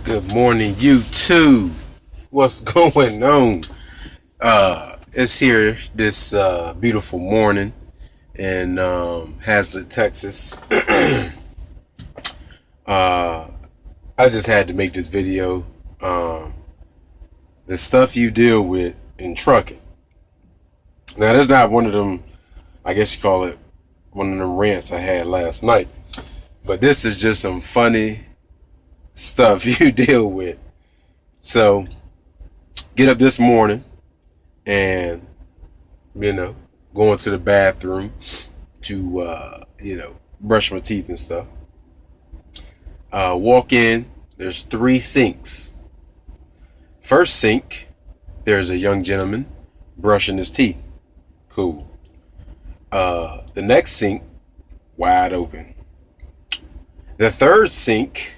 Good morning, YouTube. What's going on? It's here this beautiful morning in Hazlet, Texas. I just had to make this video. The stuff you deal with in trucking. Now, that's not one of them, I guess you call it one of them rants I had last night. But this is just some funny stuff you deal with. So, get up this morning and, going to the bathroom to, brush my teeth and stuff. Walk in, there's 3 sinks. First sink, there's a young gentleman brushing his teeth. Cool. The next sink, wide open. The third sink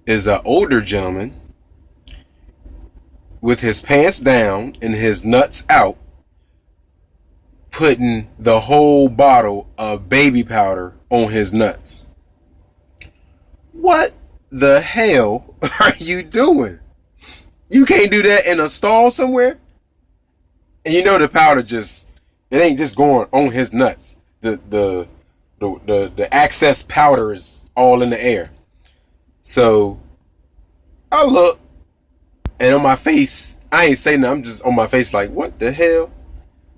is an older gentleman with his pants down and his nuts out, putting the whole bottle of baby powder on his nuts. What the hell are you doing? You can't do that in a stall somewhere? And the powder it ain't just going on his nuts. The excess powder is all in the air. So I look, and on my face, I ain't saying nothing. I'm just on my face like, what the hell?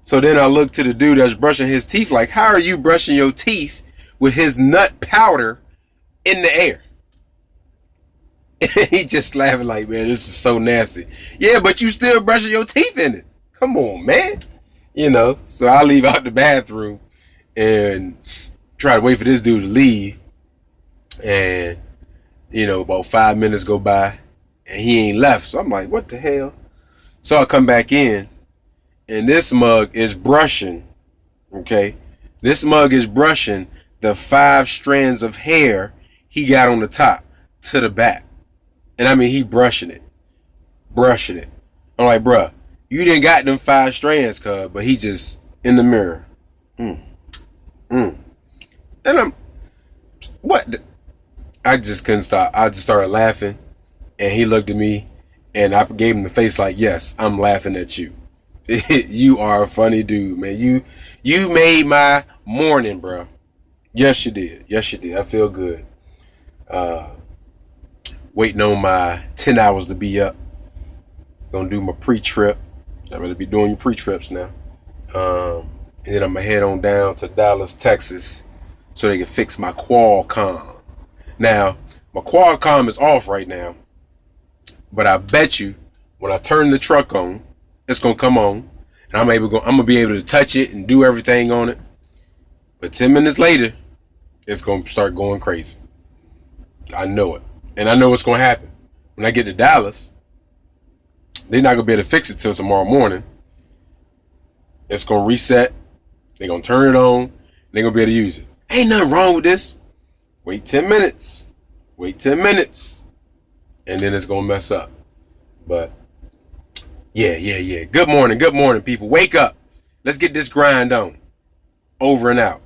So then I look to the dude that's brushing his teeth like, how are you brushing your teeth with his nut powder in the air? He just laughing like, man, this is so nasty. Yeah, but you still brushing your teeth in it. Come on, man. So I leave out the bathroom and try to wait for this dude to leave. And, about 5 minutes go by and he ain't left. So I'm like, what the hell? So I come back in and this mug is brushing. Okay. This mug is brushing the 5 strands of hair he got on the top to the back. And I mean, he brushing it. I'm like, bruh, you didn't got them 5 strands, cuz, but he just in the mirror. And what? I just couldn't stop. I just started laughing, and he looked at me, and I gave him the face like, yes, I'm laughing at you. You are a funny dude, man. You made my morning, bro. Yes, you did. I feel good. Waiting on my 10 hours to be up. Gonna do my pre-trip. I better be doing your pre-trips now. And then I'm gonna head on down to Dallas, Texas, so they can fix my Qualcomm. Now, my Qualcomm is off right now, but I bet you when I turn the truck on, it's gonna come on, and I'm gonna be able to touch it and do everything on it. But 10 minutes later, it's gonna start going crazy. I know it, and I know what's gonna happen when I get to Dallas. They're not gonna be able to fix it till tomorrow morning. It's gonna reset. They're gonna turn it on. They're gonna be able to use it. Ain't nothing wrong with this. Wait 10 minutes. And then it's gonna mess up. But yeah. Good morning, people. Wake up. Let's get this grind on. Over and out.